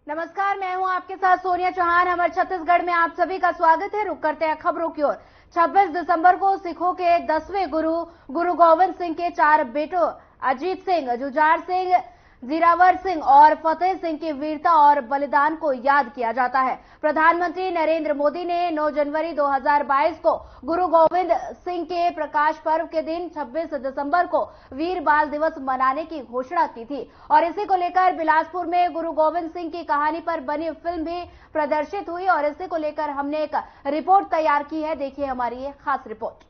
नमस्कार, मैं हूं आपके साथ सोनिया चौहान। हमारे छत्तीसगढ़ में आप सभी का स्वागत है। रुक करते हैं खबरों की ओर। 26 दिसंबर को सिखों के 10वें गुरु गोविंद सिंह के 4 बेटों अजीत सिंह, जुझार सिंह, जीरावर सिंह और फतेह सिंह की वीरता और बलिदान को याद किया जाता है। प्रधानमंत्री नरेंद्र मोदी ने 9 जनवरी 2022 को गुरु गोविंद सिंह के प्रकाश पर्व के दिन 26 दिसंबर को वीर बाल दिवस मनाने की घोषणा की थी और इसी को लेकर बिलासपुर में गुरु गोविंद सिंह की कहानी पर बनी फिल्म भी प्रदर्शित हुई और इसी को लेकर हमने एक रिपोर्ट तैयार की है। देखिए हमारी ये खास रिपोर्ट।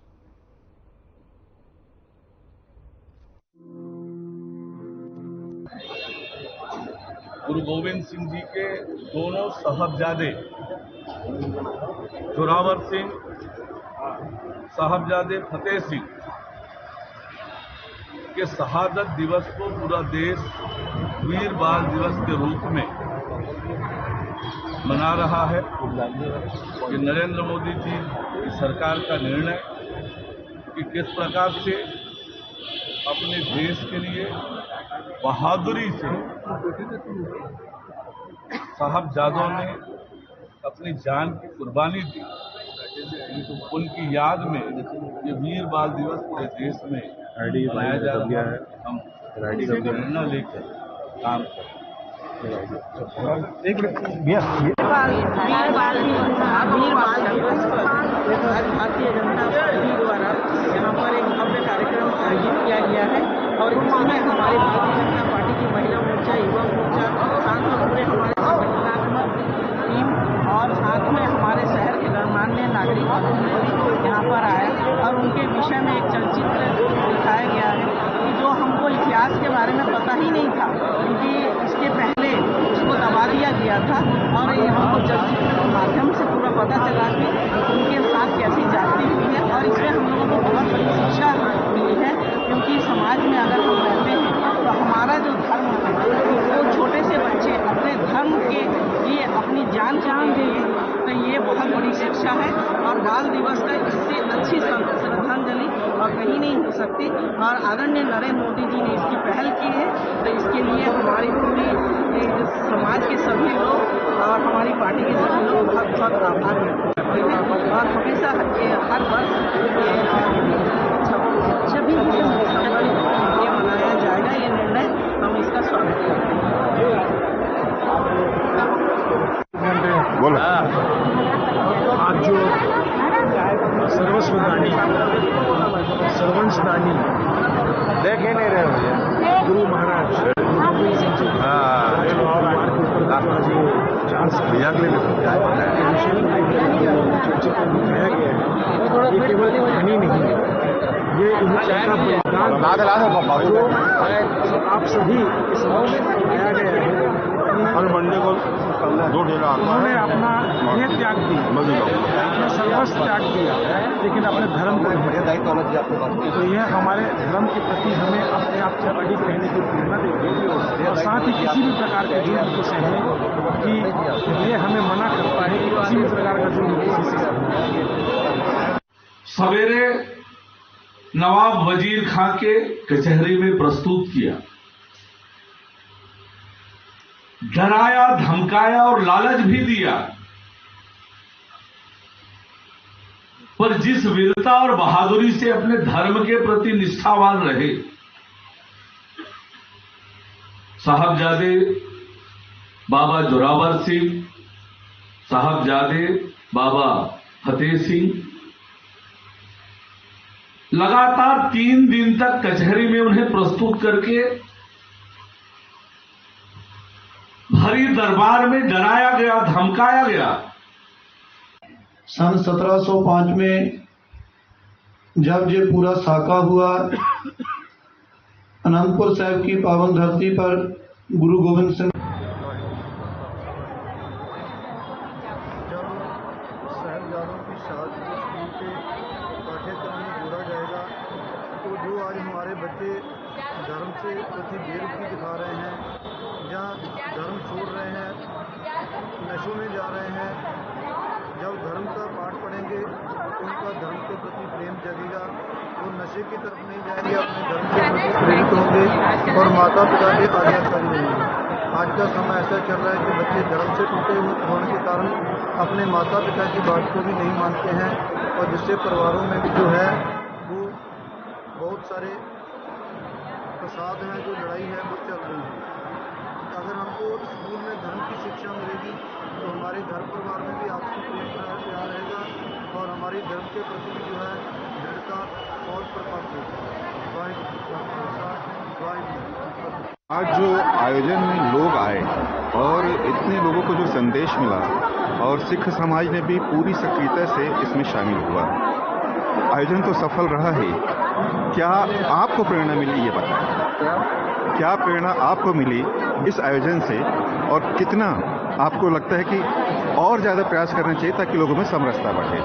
गुरु गोविंद सिंह जी के दोनों साहबजादे जोरावर सिंह, साहबजादे फतेह सिंह के शहादत दिवस को पूरा देश वीर बाल दिवस के रूप में मना रहा है। कि नरेंद्र मोदी जी की सरकार का निर्णय कि किस प्रकार से अपने देश के लिए बहादुरी से साहबजादों ने अपनी जान की कुर्बानी दी, उनकी याद में ये वीर बाल दिवस पूरे देश में मनाया जा रहा है। हम निर्णय लेकर काम करें। वीर बाल दिवस आज भारतीय जनता पार्टी द्वारा यहाँ पर एक भव्य कार्यक्रम आयोजित किया गया है और इसमें हमारे भारतीय जनता पार्टी की महिला मोर्चा, युवा मोर्चा, साथ में पूरे हमारे संगठनात्मक टीम और साथ में हमारे शहर के गणमान्य नागरिक भी यहाँ पर आए और उनके विषय में एक चलचित्र दिखाया गया है कि जो हमको इतिहास के बारे में पता ही नहीं था, क्योंकि इसके पहले उसको दबा दिया गया था और ये हमको चलचित्र के माध्यम से पूरा पता चला कि उनके साथ कैसी जाति हुई है और इसमें हम लोगों को बहुत बड़ी शिक्षा मिली है। क्योंकि समाज में अगर हम रहते हैं तो हमारा जो धर्म है वो छोटे से बच्चे अपने धर्म के लिए अपनी जान देंगे, तो ये बहुत बड़ी शिक्षा है और बाल दिवस का इससे अच्छी श्रद्धांजलि और कहीं नहीं हो सकती और आदरणीय नरेंद्र मोदी जी ने इसकी पहल की है, तो इसके लिए हमारी पूरी समाज के सभी लोग और हमारी पार्टी के सभी लोग बहुत बहुत आभार व्यक्त करते हैं और हमेशा हर वर्ष 26 दिसंबर ये मनाया जाएगा। ये निर्णय हम इसका स्वागत करते हैं। आज जो सर्वस्वदानी सर्वंशदानी देख ही नहीं रहे मुझे गुरु महाराज दिखाया गया है। ये केवल कहानी नहीं है, ये जो आप सभी इस दिखाया गया है। मंडे को उन्होंने अपना ये त्याग दिया, अपना सर्वस्व त्याग दिया, लेकिन अपने धर्म को नहीं। तो यह हमारे धर्म के प्रति हमें अपने आप से अडिग रहने की प्रेरणा देती है और साथ ही किसी भी प्रकार के जुर्म को सहने की ये हमें मना करता है कि किसी भी प्रकार का जुर्म किसी से सहना। सवेरे नवाब वजीर खां के कचहरी में प्रस्तुत किया, डराया, धमकाया और लालच भी दिया, पर जिस वीरता और बहादुरी से अपने धर्म के प्रति निष्ठावान रहे साहबजादे बाबा जोरावर सिंह, साहबजादे बाबा फतेह सिंह, लगातार 3 दिन तक कचहरी में उन्हें प्रस्तुत करके भरी दरबार में डराया गया, धमकाया गया। सन 1705 में जब ये पूरा साका हुआ, अनंतपुर साहिब की पावन धरती पर गुरु गोविंद सिंह साहबजादों की शहादत के पाठ्यक्रम में जोड़ा जाएगा, तो जो आज हमारे बच्चे धर्म से प्रति बेरुखी दिखा रहे हैं, जहाँ धर्म छोड़ रहे हैं, नशों में जा रहे हैं, जब धर्म का पाठ पढ़ेंगे तो उनका धर्म के प्रति प्रेम जगेगा, वो नशे की तरफ नहीं जाएंगे, अपने धर्म के प्रति प्रेरित होंगे और माता पिता के आज्ञाकारी रहेंगे। आज का समय ऐसा चल रहा है कि बच्चे धर्म से टूटे होने के कारण अपने माता पिता की बात को भी नहीं मानते हैं और जिससे परिवारों में भी जो है वो बहुत सारे फसाद हैं, जो लड़ाई है वो चल रही है। अगर हमको स्कूल में धर्म की शिक्षा मिलेगी तो हमारे घर परिवार में भी आपसी प्रेम प्यार रहेगा और हमारी धर्म के प्रति जो है दृढ़ता और प्रपक्ष होगी। आज जो आयोजन में लोग आए और इतने लोगों को जो संदेश मिला और सिख समाज ने भी पूरी सक्रियता से इसमें शामिल हुआ, आयोजन तो सफल रहा ही। क्या आपको प्रेरणा मिली ये बताएं, क्या प्रेरणा आपको मिली इस आयोजन से और कितना आपको लगता है कि और ज़्यादा प्रयास करना चाहिए ताकि लोगों में समरसता बढ़े?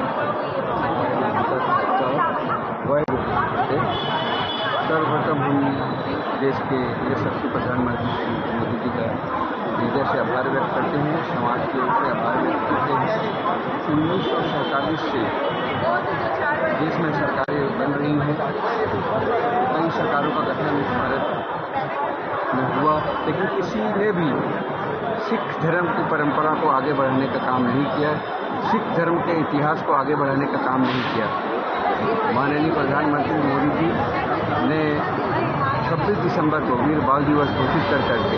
सर्वप्रथम हम देश के यशस्वी प्रधानमंत्री श्री मोदी जी का हृदय से आभार व्यक्त करते हैं, समाज के ओर से आभार व्यक्त करते हैं। 1947 से देश में सरकारें बन रही हैं, कई सरकारों का गठन इस भारत में हुआ, लेकिन किसी ने भी सिख धर्म की परंपरा को आगे बढ़ाने का काम नहीं किया, सिख धर्म के इतिहास को आगे बढ़ाने का काम नहीं किया। माननीय प्रधानमंत्री मोदी जी ने 26 दिसंबर को वीर बाल दिवस घोषित कर करके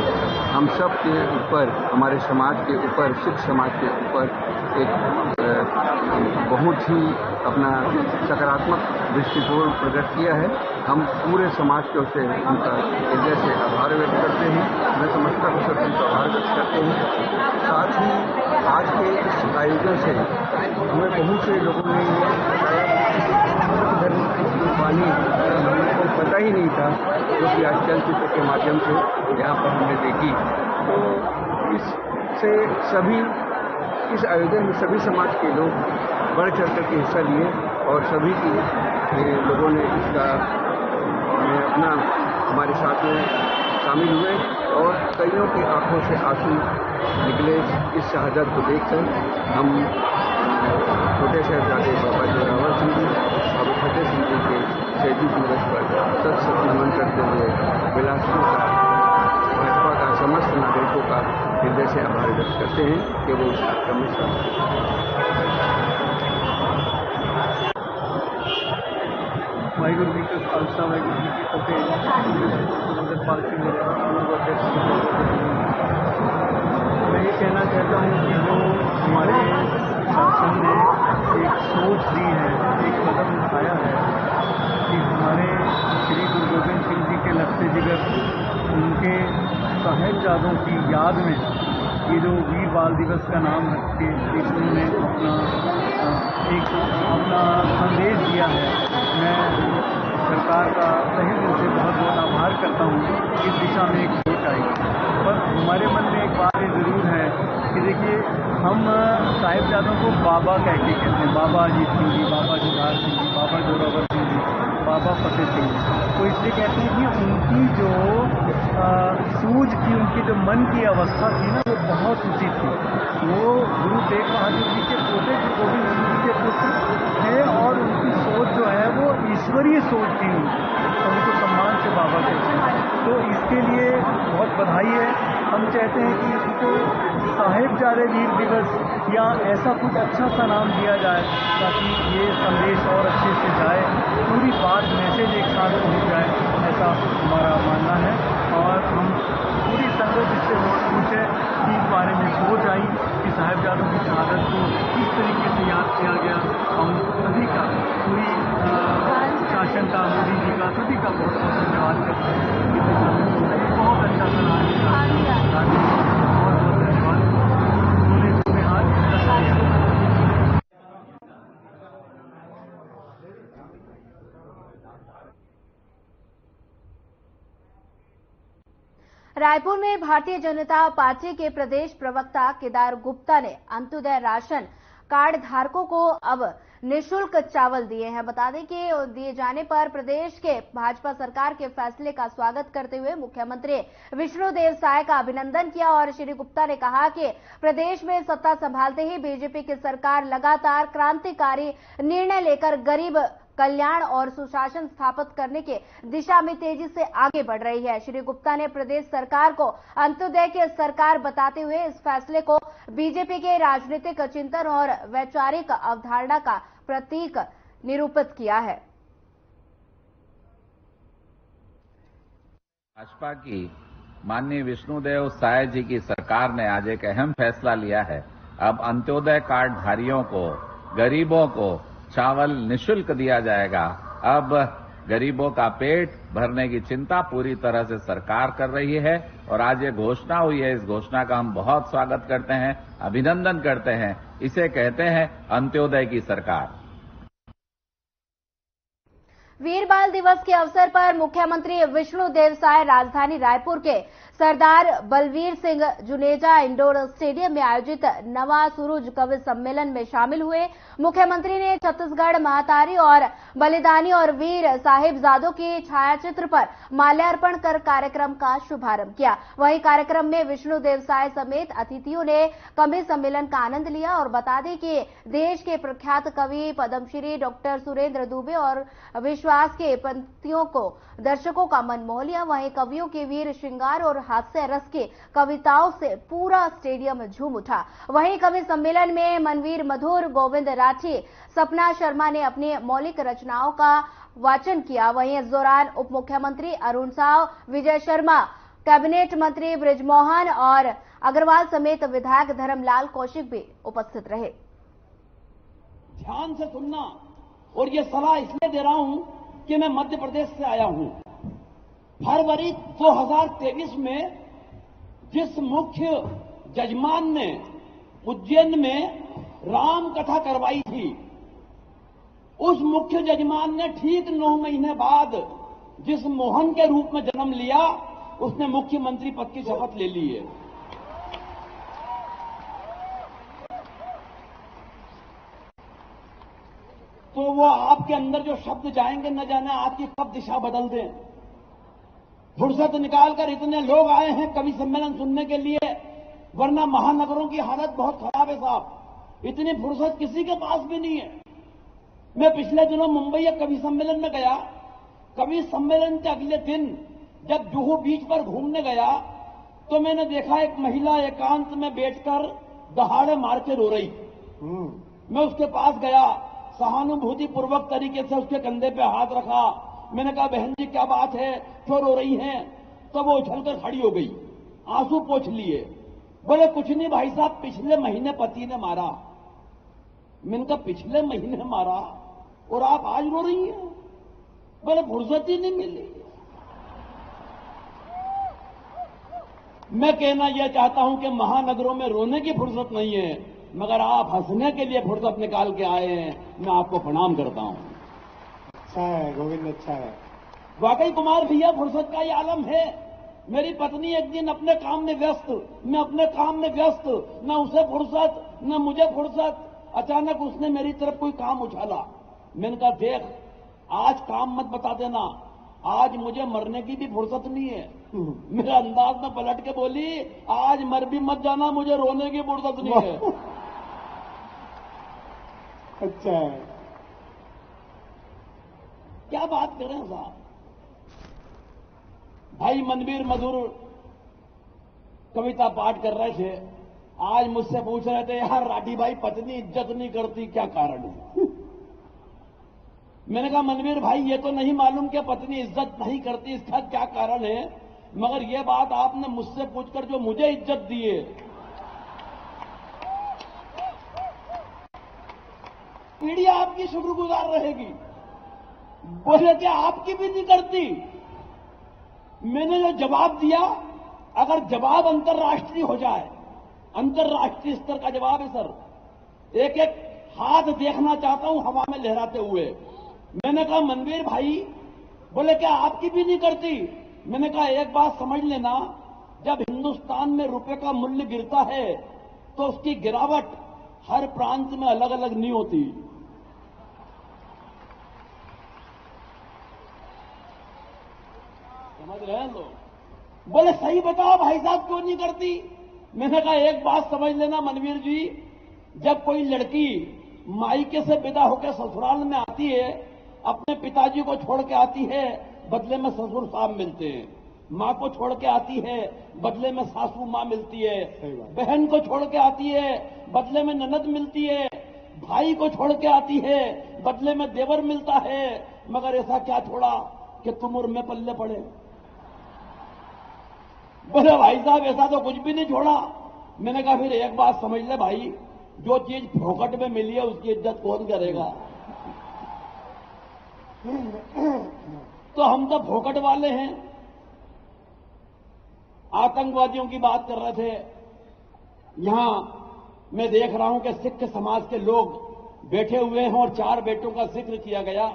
हम सब के ऊपर, हमारे समाज के ऊपर, सिख समाज के ऊपर एक बहुत ही अपना सकारात्मक दृष्टिकोण प्रकट किया है। हम पूरे समाज के ओर से उनका हृदय से आभार व्यक्त करते हैं, मैं समझता हूँ सब उनका आभार व्यक्त करते हैं। साथ ही आज के इस आयोजन से हमें बहुत से लोगों ने धर्म की कुर्बानी हमको पता ही नहीं था, जो कि आज चलचित्र के माध्यम से यहाँ पर हमने देखी। तो इससे सभी, इस आयोजन में सभी समाज के लोग बढ़ चढ़ कर के हिस्सा लिए और सभी की लोगों ने इसका अपना हमारे साथ में शामिल हुए और कईयों की आंखों से आंसू निकले इस शहादत को देखकर। हम छोटे साहिबजादे बाबा जोरावर सिंह जी, बाबा फतेह सिंह जी के शहीदी दिवस पर सत नमन करते हुए बिलासपुर का, भाजपा का, समस्त नागरिकों का हृदय से आभार व्यक्त करते हैं कि वो इस कार्यक्रम में वाहिगुरू जी का खालसा, वाहिगुरू जी की फतेह। पार्टी मैं ये कहना चाहता हूँ कि जो हमारे शासन ने एक सोच दी है, एक कदम उठाया है कि हमारे श्री गुरु गोविंद सिंह जी के लफ्ज़े जिगर, उनके साहिबजादों की याद में ये जो वीर बाल दिवस का नाम रख के उन्होंने अपना संदेश दिया है। मैं सरकार का तहे दिल से बहुत बहुत आभार करता हूँ। इस दिशा में एक सोच आई, पर हमारे मन में एक बात ये ज़रूर है कि देखिए, हम साहिबजादों को बाबा कह के कहते हैं, बाबा अजीत सिंह जी, बाबा जोधार सिंह जी, बाबा जोरावर सिंह जी, बाबा फतेह सिंह जी। तो इसलिए कहते हैं कि उनकी जो सूझ थी, उनकी जो मन की अवस्था थी ना, वो बहुत ऊँची थी। वो गुरु तेग बहादुर जी के पोते गुरु गोविंद सिंह जी के पुत्र थे और उनकी सोच जो है वो ईश्वरीय सोच थी, तो उनको सम्मान से बाबा कहते हैं। तो इसके लिए बहुत बधाई है। हम चाहते हैं कि इसको साहिबजादे वीर दिवस या ऐसा कुछ अच्छा सा नाम दिया जाए ताकि ये संदेश और अच्छे से जाए, पूरी बात मैसेज एक साथ पहुँच जाए, ऐसा हमारा मानना है। और हम पूरी संगत इससे पूछे कि इस बारे में सोच आई कि साहिबजादों की शहादत को किस तरीके से याद किया गया। हम सभी का, पूरी शासन का, मोदी जी का, सभी का बहुत बहुत धन्यवाद करते हैं। बहुत अच्छा सा बहुत बहुत धन्यवाद। उन्होंने हाथ रायपुर में भारतीय जनता पार्टी के प्रदेश प्रवक्ता केदार गुप्ता ने अंत्योदय राशन कार्ड धारकों को अब निःशुल्क चावल दिए हैं। बता दें कि दिए जाने पर प्रदेश के भाजपा सरकार के फैसले का स्वागत करते हुए मुख्यमंत्री विष्णुदेव साय का अभिनंदन किया और श्री गुप्ता ने कहा कि प्रदेश में सत्ता संभालते ही बीजेपी की सरकार लगातार क्रांतिकारी निर्णय लेकर गरीब कल्याण और सुशासन स्थापित करने के दिशा में तेजी से आगे बढ़ रही है। श्री गुप्ता ने प्रदेश सरकार को अंत्योदय की सरकार बताते हुए इस फैसले को बीजेपी के राजनीतिक चिंतन और वैचारिक अवधारणा का प्रतीक निरूपित किया है। भाजपा की माननीय विष्णुदेव साय जी की सरकार ने आज एक अहम फैसला लिया है। अब अंत्योदय कार्ड धारियों को, गरीबों को चावल निःशुल्क दिया जाएगा। अब गरीबों का पेट भरने की चिंता पूरी तरह से सरकार कर रही है और आज ये घोषणा हुई है। इस घोषणा का हम बहुत स्वागत करते हैं, अभिनंदन करते हैं। इसे कहते हैं अंत्योदय की सरकार। वीर बाल दिवस के अवसर पर मुख्यमंत्री विष्णुदेव साय राजधानी रायपुर के सरदार बलवीर सिंह जुनेजा इंडोर स्टेडियम में आयोजित नवा सूरज कवि सम्मेलन में शामिल हुए। मुख्यमंत्री ने छत्तीसगढ़ महातारी और बलिदानी और वीर साहिबजादों के छायाचित्र पर माल्यार्पण कर कार्यक्रम का शुभारंभ किया। वहीं कार्यक्रम में विष्णुदेव साय समेत अतिथियों ने कवि सम्मेलन का आनंद लिया और बता दें कि देश के प्रख्यात कवि पद्मश्री डॉक्टर सुरेंद्र दुबे और विश्वास के पंक्तियों को दर्शकों का मन मोह लिया। वहीं कवियों के वीर श्रृंगार और हास्य रस की कविताओं से पूरा स्टेडियम झूम उठा। वहीं कवि सम्मेलन में मनवीर मधुर, गोविंद राठी, सपना शर्मा ने अपनी मौलिक रचनाओं का वाचन किया। वहीं इस दौरान उप मुख्यमंत्री अरुण साव, विजय शर्मा, कैबिनेट मंत्री बृजमोहन और अग्रवाल समेत विधायक धर्मलाल कौशिक भी उपस्थित रहे। ध्यान से सुनना, और ये सलाह इसलिए दे रहा हूं कि मैं मध्य प्रदेश से आया हूं। फरवरी 2023 में जिस मुख्य जजमान ने उज्जैन में राम कथा करवाई थी, उस मुख्य जजमान ने ठीक 9 महीने बाद जिस मोहन के रूप में जन्म लिया, उसने मुख्यमंत्री पद की शपथ ले ली है। तो वो आपके अंदर जो शब्द जाएंगे न जाने आपकी कब दिशा बदल दें। फुर्सत निकालकर इतने लोग आए हैं कवि सम्मेलन सुनने के लिए, वरना महानगरों की हालत बहुत खराब है साहब। इतनी फुर्सत किसी के पास भी नहीं है। मैं पिछले दिनों मुंबई एक कवि सम्मेलन में गया। कवि सम्मेलन के अगले दिन जब जुहू बीच पर घूमने गया तो मैंने देखा एक महिला एकांत में बैठकर दहाड़े मार के रो रही। मैं उसके पास गया, सहानुभूति पूर्वक तरीके से उसके कंधे पे हाथ रखा। मैंने कहा, बहन जी क्या बात है, क्यों रो रही हैं? तो वो उछलकर खड़ी हो गई, आंसू पोंछ लिए। बोले कुछ नहीं भाई साहब, पिछले महीने पति ने मारा। मैंने कहा पिछले महीने मारा और आप आज रो रही हैं? बोले फुर्सत ही नहीं मिली। मैं कहना यह चाहता हूं कि महानगरों में रोने की फुर्सत नहीं है, मगर आप हंसने के लिए फुर्सत निकाल के आए हैं। मैं आपको प्रणाम करता हूं। अच्छा है गोविंद, अच्छा है वाकई कुमार भैया, फुर्सत का ये आलम है। मेरी पत्नी एक दिन अपने काम में व्यस्त, मैं अपने काम में व्यस्त, न उसे फुर्सत न मुझे फुर्सत। अचानक उसने मेरी तरफ कोई काम उछाला। मैंने कहा देख, आज काम मत बता देना, आज मुझे मरने की भी फुर्सत नहीं है। मेरा अंदाज में पलट के बोली, आज मर भी मत जाना, मुझे रोने की फुर्सत नहीं है। अच्छा है, क्या बात करें साहब। भाई मनवीर मधुर कविता पाठ कर रहे थे, आज मुझसे पूछ रहे थे, यार राठी भाई पत्नी इज्जत नहीं करती, क्या कारण है? मैंने कहा मनवीर भाई, ये तो नहीं मालूम कि पत्नी इज्जत नहीं करती, इसका क्या कारण है, मगर ये बात आपने मुझसे पूछकर जो मुझे इज्जत दी है, पीढ़ी आपकी शुक्रगुजार रहेगी। बोले कि आपकी भी नहीं करती। मैंने जो जवाब दिया, अगर जवाब अंतर्राष्ट्रीय हो जाए, अंतर्राष्ट्रीय स्तर का जवाब है सर। एक एक हाथ देखना चाहता हूं हवा में लहराते हुए। मैंने कहा मनवीर भाई, बोले क्या आपकी भी नहीं करती? मैंने कहा एक बात समझ लेना, जब हिंदुस्तान में रुपए का मूल्य गिरता है तो उसकी गिरावट हर प्रांत में अलग अलग नहीं होती। समझ रहे हैं लोग? बोले सही बताओ भाई साहब, क्यों नहीं करती? मैंने कहा एक बात समझ लेना मनवीर जी, जब कोई लड़की मायके से विदा होकर ससुराल में आती है अपने पिताजी को छोड़ के आती है, बदले में ससुर साहब मिलते हैं। मां को छोड़ के आती है, बदले में सासू मां मिलती है। बहन को छोड़ के आती है, बदले में ननद मिलती है। भाई को छोड़ के आती है, बदले में देवर मिलता है। मगर ऐसा क्या छोड़ा कि तुम और मैं पल्ले पड़े? बोले भाई साहब ऐसा तो कुछ भी नहीं छोड़ा। मैंने कहा फिर एक बात समझ ले भाई, जो चीज फोकट में मिली है उसकी इज्जत कौन करेगा? तो हम तो फोकट वाले हैं। आतंकवादियों की बात कर रहे थे। यहां मैं देख रहा हूं कि सिख समाज के लोग बैठे हुए हैं और 4 बेटों का जिक्र किया गया।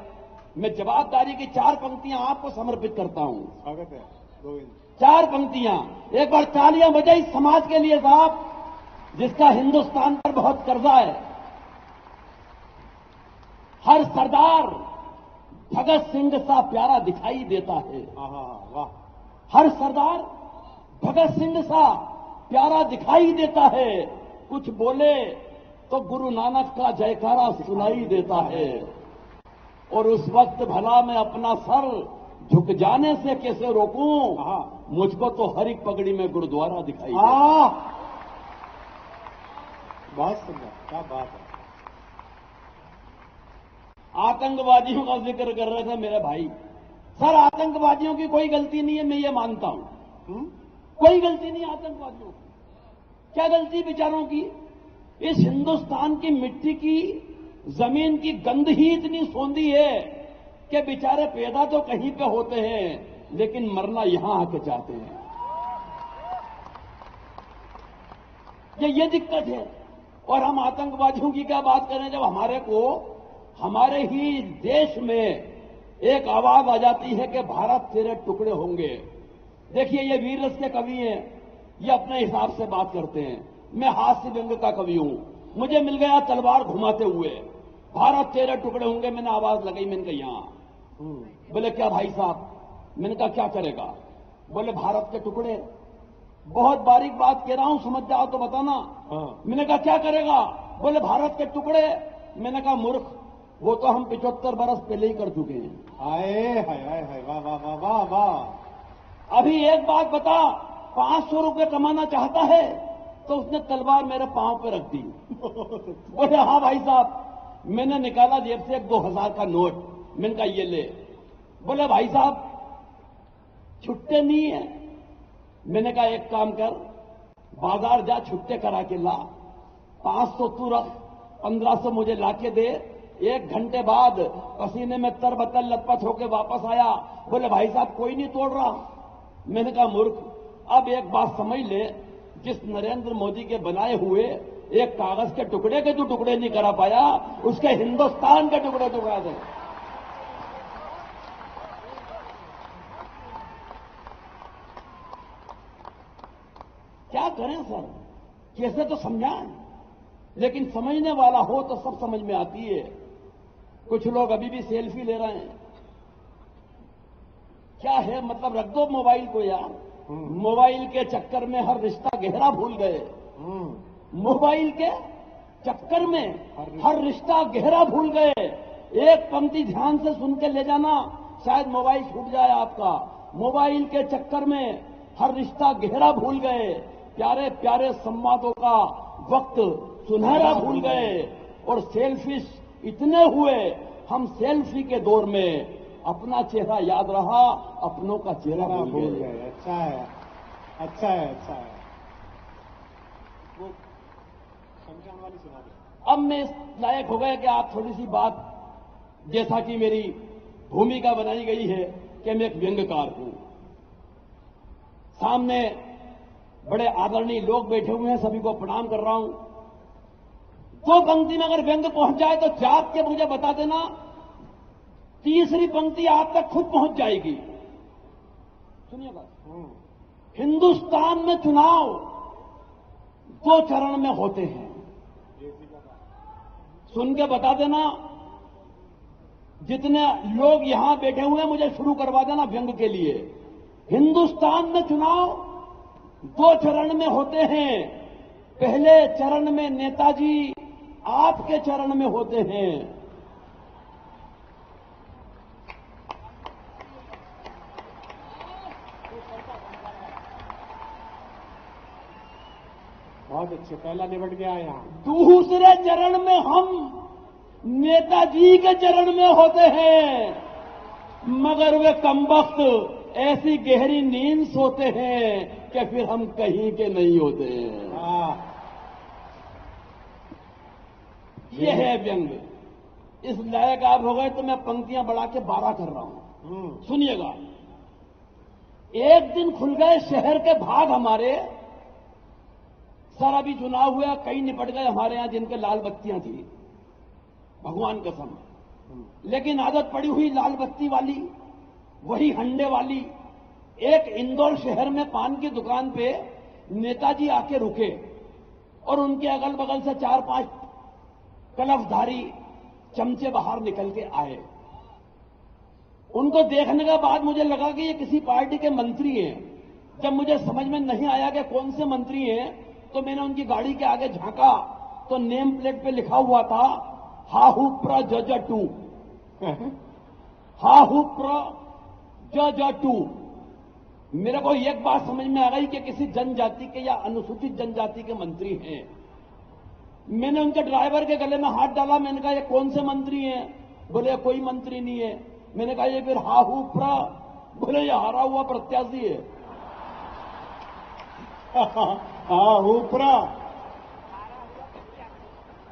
मैं जवाबदारी की 4 पंक्तियां आपको समर्पित करता हूं। स्वागत है गोविंद। 4 पंक्तियां एक बार तालियां बजाई समाज के लिए साहब, जिसका हिंदुस्तान पर बहुत कर्जा है। हर सरदार भगत सिंह सा प्यारा दिखाई देता है। वाह। हर सरदार भगत सिंह सा प्यारा दिखाई देता है। कुछ बोले तो गुरु नानक का जयकारा सुनाई देता है। और उस वक्त भला मैं अपना सर झुक जाने से कैसे रोकूं? मुझको तो हर एक पगड़ी में गुरुद्वारा दिखाई देता। बहुत सुंदर, क्या बात है। आतंकवादियों का जिक्र कर रहे थे मेरे भाई। सर आतंकवादियों की कोई गलती नहीं है, मैं ये मानता हूं। कोई गलती नहीं आतंकवादियों की। क्या गलती बेचारों की? इस हिंदुस्तान की मिट्टी की, जमीन की गंध ही इतनी सौंधी है कि बेचारे पैदा तो कहीं पे होते हैं लेकिन मरना यहां आके चाहते हैं। ये दिक्कत है। और हम आतंकवादियों की क्या बात करें जब हमारे ही देश में एक आवाज आ जाती है कि भारत तेरे टुकड़े होंगे। देखिए ये वीर रस के कवि हैं, ये अपने हिसाब से बात करते हैं। मैं हास्य व्यंग का कवि हूं। मुझे मिल गया तलवार घुमाते हुए, भारत तेरे टुकड़े होंगे। मैंने आवाज लगाई, मैंने कहा यहां। बोले क्या भाई साहब? मैंने कहा क्या करेगा? बोले भारत के टुकड़े। बहुत बारीक बात कह रहा हूं, समझ जाओ तो बताना। मैंने कहा क्या करेगा? बोले भारत के टुकड़े। मैंने कहा मूर्ख, वो तो हम 75 बरस पहले ही कर चुके हैं। हाय हाय हाय हाय, वाह वाह वाह वाह वाह। अभी एक बात बता, 500 रुपए कमाना चाहता है तो उसने तलवार मेरे पांव पे रख दी। बोले हाँ भाई साहब। मैंने निकाला जेब से एक 2000 का नोट। मैंने कहा ये ले। बोले भाई साहब छुट्टे नहीं है। मैंने कहा एक काम कर, बाजार जा छुट्टे करा के ला। 500 तू रख, 1500 मुझे लाके दे। 1 घंटे बाद पसीने में तरबतर लथपथ होके वापस आया। बोले भाई साहब कोई नहीं तोड़ रहा। मैंने कहा मूर्ख, अब एक बात समझ ले, जिस नरेंद्र मोदी के बनाए हुए एक कागज के टुकड़े के जो टुकड़े नहीं करा पाया, उसके हिंदुस्तान के टुकड़े तो करा दे। क्या करें सर, कैसे तो समझाएं, लेकिन समझने वाला हो तो सब समझ में आती है। कुछ लोग अभी भी सेल्फी ले रहे हैं। क्या है मतलब, रख दो मोबाइल को यार। मोबाइल के चक्कर में हर रिश्ता गहरा भूल गए। मोबाइल के चक्कर में हर रिश्ता गहरा भूल गए। एक पंक्ति ध्यान से सुन के ले जाना, शायद मोबाइल छूट जाए आपका। मोबाइल के चक्कर में हर रिश्ता गहरा भूल गए। प्यारे प्यारे संवादों का वक्त सुनहरा भूल गए। और सेल्फिश इतने हुए, हम सेल्फी के दौर में अपना चेहरा याद रहा, अपनों का चेहरा भूल गए। अच्छा है, अच्छा है, अच्छा है। वो शमशान वाली सुना दे। अब मैं इस लायक हो गया कि आप थोड़ी सी बात, जैसा कि मेरी भूमिका बनाई गई है कि मैं एक व्यंग्यकार हूं। सामने बड़े आदरणीय लोग बैठे हुए हैं, सभी को प्रणाम कर रहा हूं। 2 पंक्ति में अगर व्यंग्य पहुंच जाए तो जाप के मुझे बता देना, तीसरी पंक्ति आप तक खुद पहुंच जाएगी। सुनिएगा, हिंदुस्तान में चुनाव 2 चरण में होते हैं। सुन के बता देना, जितने लोग यहां बैठे हुए हैं मुझे शुरू करवा देना व्यंग्य के लिए। हिंदुस्तान में चुनाव 2 चरण में होते हैं। पहले चरण में नेताजी आपके चरण में होते हैं। बहुत अच्छे, पहला निपट गया यहाँ। दूसरे चरण में हम नेताजी के चरण में होते हैं, मगर वे कमबख्त ऐसी गहरी नींद सोते हैं कि फिर हम कहीं के नहीं होते हैं। ये है व्यंग। इस लायक आप हो गए तो मैं पंक्तियां बढ़ा के 12 कर रहा हूं। सुनिएगा। एक दिन खुल गए शहर के भाग हमारे। सर अभी चुनाव हुआ, कई निपट गए हमारे यहां जिनके लाल बत्तियां थी, भगवान कसम। लेकिन आदत पड़ी हुई लाल बत्ती वाली, वही हंडे वाली। एक इंदौर शहर में पान की दुकान पे नेताजी आके रुके और उनके अगल बगल से 4-5 कलफधारी चमचे बाहर निकल के आए। उनको देखने के बाद मुझे लगा कि ये किसी पार्टी के मंत्री हैं। जब मुझे समझ में नहीं आया कि कौन से मंत्री हैं, तो मैंने उनकी गाड़ी के आगे झांका तो नेम प्लेट पे लिखा हुआ था हाहू प्र जज 2। हाहू प्र जज 2। मेरे को एक बात समझ में आ गई कि किसी जनजाति के या अनुसूचित जनजाति के मंत्री हैं। मैंने उनके ड्राइवर के गले में हाथ डाला। मैंने कहा ये कौन से मंत्री हैं? बोले कोई मंत्री नहीं है। मैंने कहा ये फिर हाहू प्र? बोले ये हारा हुआ प्रत्याशी है। हाहू प्र,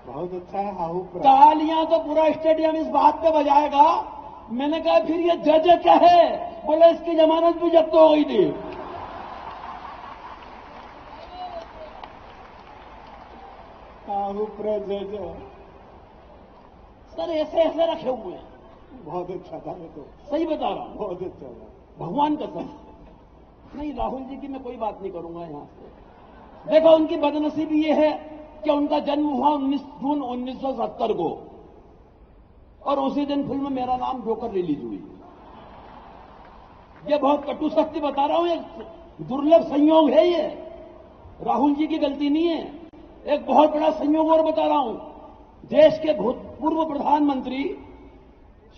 बहुत अच्छा है हाहू प्र। तालियां तो पूरा स्टेडियम इस बात पे बजाएगा। मैंने कहा फिर ये जज क्या है? बोले इसकी जमानत भी जब्त हो गई थी। हाहू प्र जज, सर ऐसे ऐसे रखे हुए हैं। बहुत अच्छा था ये तो, सही बता रहा हूं, बहुत अच्छा था। भगवान कसम। नहीं, राहुल जी की मैं कोई बात नहीं करूंगा यहां से। देखो उनकी बदनसीबी ये है कि उनका जन्म हुआ 19 जून 1970 को और उसी दिन फिल्म मेरा नाम जोकर रिलीज हुई। ये बहुत कटु सत्य बता रहा हूं, एक दुर्लभ संयोग है ये, राहुल जी की गलती नहीं है। एक बहुत बड़ा संयोग और बता रहा हूं। देश के भूतपूर्व प्रधानमंत्री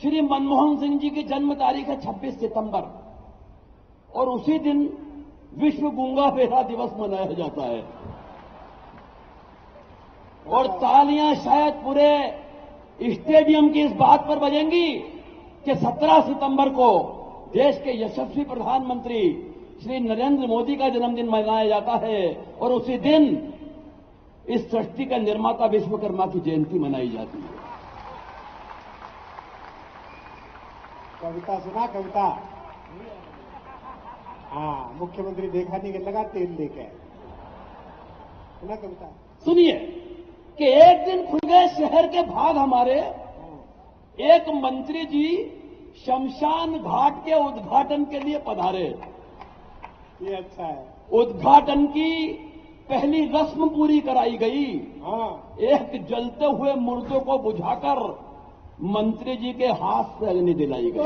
श्री मनमोहन सिंह जी की जन्म तारीख है 26 सितंबर और उसी दिन विश्व गूंगा बेरा दिवस मनाया जाता है। और तालियां शायद पूरे स्टेडियम की इस बात पर बजेंगी कि 17 सितंबर को देश के यशस्वी प्रधानमंत्री श्री नरेंद्र मोदी का जन्मदिन मनाया जाता है और उसी दिन इस सृष्टि का निर्माता विश्वकर्मा की जयंती मनाई जाती है। कविता सुना, कविता। हाँ, मुख्यमंत्री देखा नहीं कि लगा तेल लेके सुना कविता। सुनिए कि एक दिन खुल गए शहर के भाग हमारे। एक मंत्री जी शमशान घाट के उद्घाटन के लिए पधारे। ये अच्छा है। उद्घाटन की पहली रस्म पूरी कराई गई। हाँ। एक जलते हुए मुर्दों को बुझाकर मंत्री जी के हाथ से अग्नि दिलाई गई।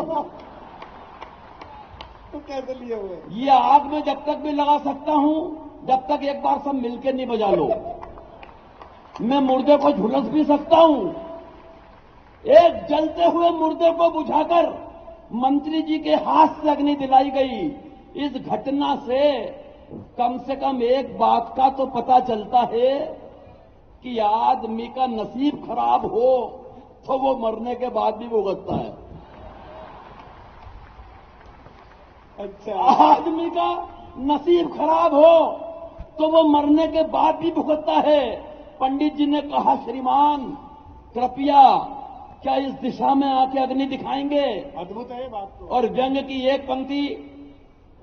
तो कैसे लिए हुए? ये आग में जब तक भी लगा सकता हूं जब तक एक बार सब मिलकर नहीं बजा लो। मैं मुर्दे को झुलस भी सकता हूं। एक जलते हुए मुर्दे को बुझाकर मंत्री जी के हाथ से अग्नि दिलाई गई। इस घटना से कम एक बात का तो पता चलता है कि आदमी का नसीब खराब हो तो वो मरने के बाद भी भुगतता है। अच्छा, आदमी का नसीब खराब हो तो वो मरने के बाद भी भुगतता है। पंडित जी ने कहा, श्रीमान कृपया क्या इस दिशा में आके अग्नि दिखाएंगे? अद्भुत है बात तो। और व्यंग की एक पंक्ति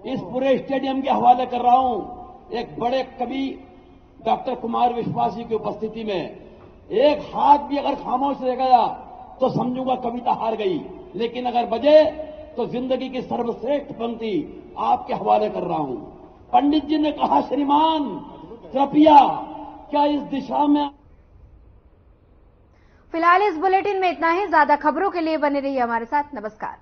इस पूरे स्टेडियम के हवाले कर रहा हूं। एक बड़े कवि डॉक्टर कुमार विश्वासी की उपस्थिति में एक हाथ भी अगर खामोश रह गया तो समझूंगा कविता हार गई, लेकिन अगर बजे तो जिंदगी की सर्वश्रेष्ठ पंक्ति आपके हवाले कर रहा हूं। पंडित जी ने कहा, श्रीमान कृपया क्या इस दिशा में। फिलहाल इस बुलेटिन में इतना ही। ज्यादा खबरों के लिए बने रहिए हमारे साथ। नमस्कार।